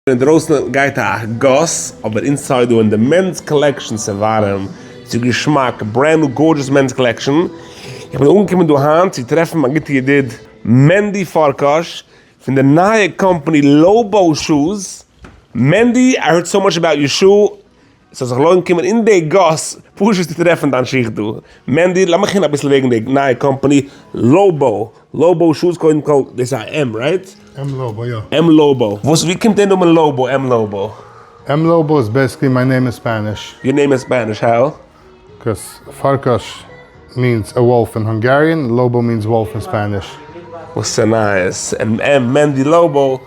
In draußen geht Goss, aber inside in the men's collection se waren zu Geschmack, brand new gorgeous men's collection. Ich bin umgekommen durch Hand, sie treffen, man geht hier dit Mendy Farkas von der neue company Lobo Shoes. Mendy, I heard so much about your shoe. So sich Leute kommen in the Goss, pushes die treffen, dann schick du. Mendy, lass mich hin ein bisschen wegen der neue company Lobo. Lobo Shoes, they say M, right? M Lobo, yeah. M Lobo. Wie kommt denn Lobo, M Lobo? M Lobo is basically my name in Spanish. Your name is Spanish, how? Because Farkas means a wolf in Hungarian, Lobo means wolf in Spanish. Well, so nice. And Mendy Lobo,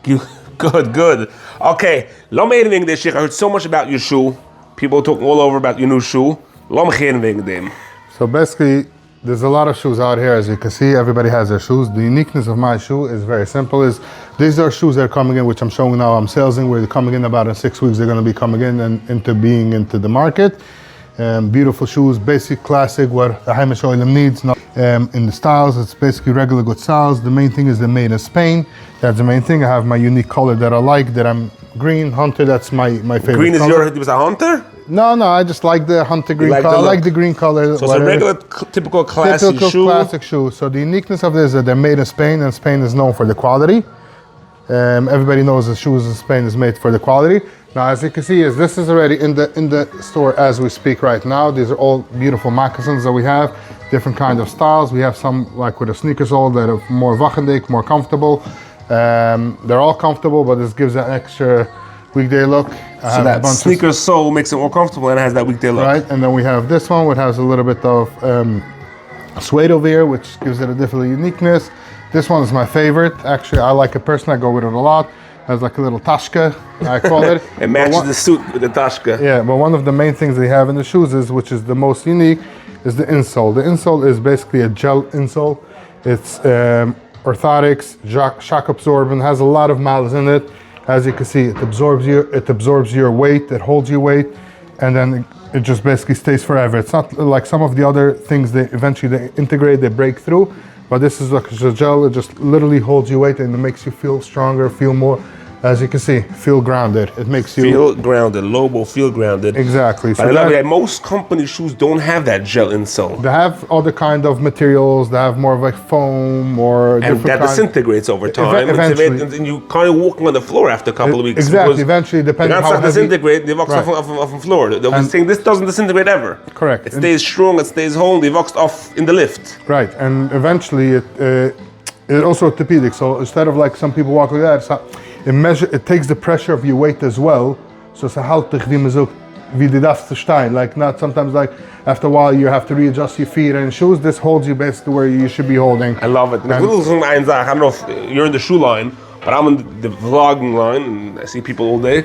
good. Okay, laat me even this. I heard so much about your shoe. People talking all over about your new shoe. Laat me even them. So basically, there's a lot of shoes out here, as you can see. Everybody has their shoes. The uniqueness of my shoe is very simple. These are shoes that are coming in, which I'm showing now. I'm salesing. Where they're coming in about in 6 weeks. They're going to be coming in and into the market. Beautiful shoes, basic, classic, what the Heimish Oilem needs. In the styles, it's basically regular good styles. The main thing is they're made in Spain. That's the main thing. I have my unique color that I like. That I'm green hunter. That's my favorite. Green is color. was a hunter? No, I just like the hunter green color. I like the green color. So it's a regular, typical classic shoe. So the uniqueness of this is that they're made in Spain, and Spain is known for the quality. Everybody knows the shoes in Spain is made for the quality. Now, as you can see, this is already in the store as we speak right now. These are all beautiful moccasins that we have, different kind of styles. We have some like with a sneaker sole that are more wachendik, more comfortable. They're all comfortable, but this gives an extra weekday look. So that sneaker sole makes it more comfortable and it has that weekday look. Right, and then we have this one, which has a little bit of suede over here, which gives it a different uniqueness. This one is my favorite. Actually, I like it personally. I go with it a lot. It has like a little tashka, I call it. It matches the suit with the tashka. Yeah, but one of the main things they have in the shoes is, which is the most unique, is the insole. The insole is basically a gel insole. It's orthotics, shock absorbent, has a lot of miles in it. As you can see, it absorbs your weight, it holds your weight, and then it just basically stays forever. It's not like some of the other things they integrate, they break through, but this is like a gel, it just literally holds your weight and it makes you feel stronger, feel more, as you can see, feel grounded. It makes you feel grounded. Lobo, feel grounded. Exactly. But I love that most company shoes don't have that gel insole. They have other kind of materials. They have more of like foam or and that disintegrates over time. Eventually, and you kind of walking on the floor after a couple of weeks. Exactly. Eventually, depending on how heavy. Disintegrate. They walk off the floor. They're saying this doesn't disintegrate ever. Correct. It stays strong. It stays whole. They walk off in the lift. Right. And eventually, it also orthopedic. So instead of like some people walk like that, it takes the pressure of your weight as well. So it's a haltig wie man so wie die darfst zu stehen. Like not sometimes like after a while you have to readjust your feet and shoes. This holds you basically where you should be holding. I love it. I don't know if you're in the shoe line, but I'm in the vlogging line and I see people all day.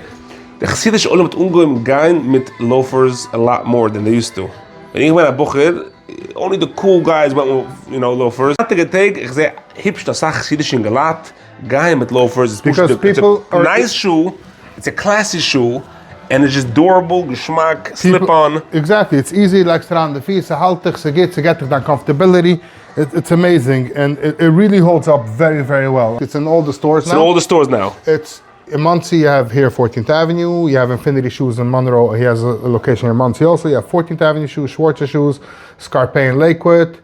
The Chassidish Olam gehen mit loafers a lot more than they used to. When ich went to Bucher, only the cool guys went with, loafers. I say, hipsh das Chassidish in Galat. Guy with loafers. Because people it's a nice shoe, it's a classy shoe, and it's just durable, geschmack, slip on. Exactly, it's easy, like around the feet, it's haltig, it's get that comfortability. It's amazing, and it really holds up very, very well. It's in all the stores now. It's in all the stores now. It's in Muncie, you have here 14th Avenue, you have Infinity Shoes in Monroe, he has a location in Muncie also, you have 14th Avenue shoes, Schwarzer shoes, Scarpay in Lakewood.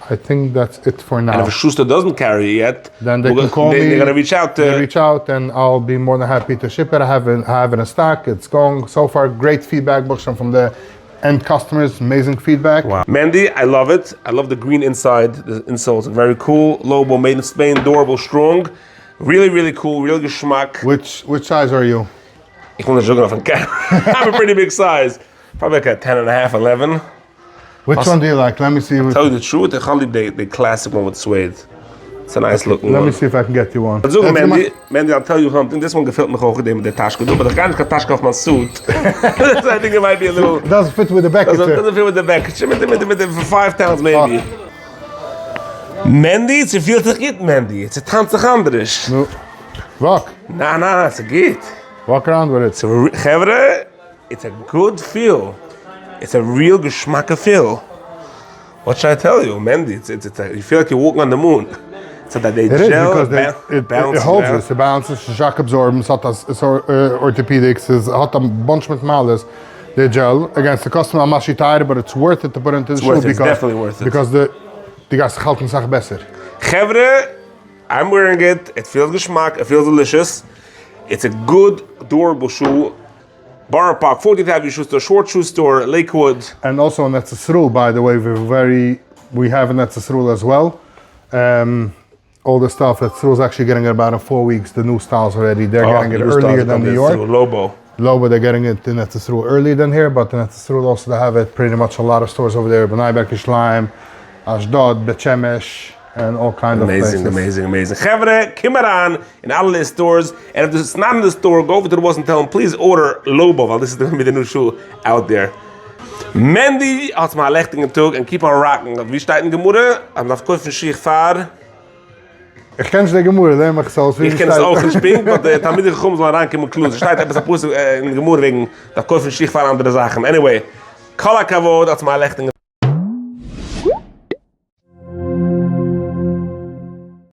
I think that's it for now. And if a shoe store doesn't carry it yet, then they can call me. They're gonna reach out. They reach out, and I'll be more than happy to ship it. I have it in stock. It's going so far. Great feedback, from the end customers. Amazing feedback. Wow. Mendy, I love it. I love the green inside. The insoles are very cool. Lobo, made in Spain, durable, strong. Really, really cool. Real geschmack. Which size are you? Ich will not juggle off on camera. I'm a pretty big size. Probably like a 10 and a half, 11. Which one do you like? Let me see. I'll tell you the truth, I like the classic one with suede. It's a nice looking one. Let me see if I can get you one. Mendy, I'll tell you something. This one gefällt mich auch mit der Tasche. But I can't get Tasche off my suit. So I think it might be a little... Doesn't fit with the back. Doesn't fit with the back. For 5 pounds maybe. Mendy, it's a viel zu geht, Mendy. It's a tanzig anders. No. Walk. Nah, it's a geht. Walk around with it. It's a good feel. It's a real geschmack feel. What should I tell you, Mendy? You feel like you're walking on the moon. So that they It is gel, because it holds this. It balances, shock absorbance, it's orthopedics, it has a bunch of malus. The gel against the customer, I'm actually tired, but it's worth it to put into the shoe it's definitely worth it. Because the guys halten sich besser. Chevre, I'm wearing it. It feels geschmack. It feels delicious. It's a good, durable shoe. Bar Park, 40th Avenue shoe store, short shoe store, Lakewood. And also in Netzesruel, by the way, we have in Netzesruel as well. All the stuff that Netzesruel's actually getting it about in 4 weeks. The new styles already. They're getting it earlier than New York. Lobo, they're getting it in Netzesruel earlier than here, but in Netzesruel also they have it pretty much a lot of stores over there. B'nai B'rek Yishlaim, Ashdod, Bet Shemesh, and all kinds of places. Amazing. Chevre, Kimaran, in all the stores. And if it's not in the store, go over to the boss and tell them, please order Lobo, while this is going to be the new shoe out there. Mendy hat mal Lechting Tag and keep on rocking. Wie steht in Gemüde? Am auf Kaufen Schiech fahr. Ich kenne die Gemüde, ne? Mach so. Ich kenne es auch nicht, aber damit ich komme, soll rein kommen Klus. Steht etwas Apus in Gemüde wegen der Kaufen Schiech fahr andere Sachen. Anyway, Kala Kavod hat mal Lechting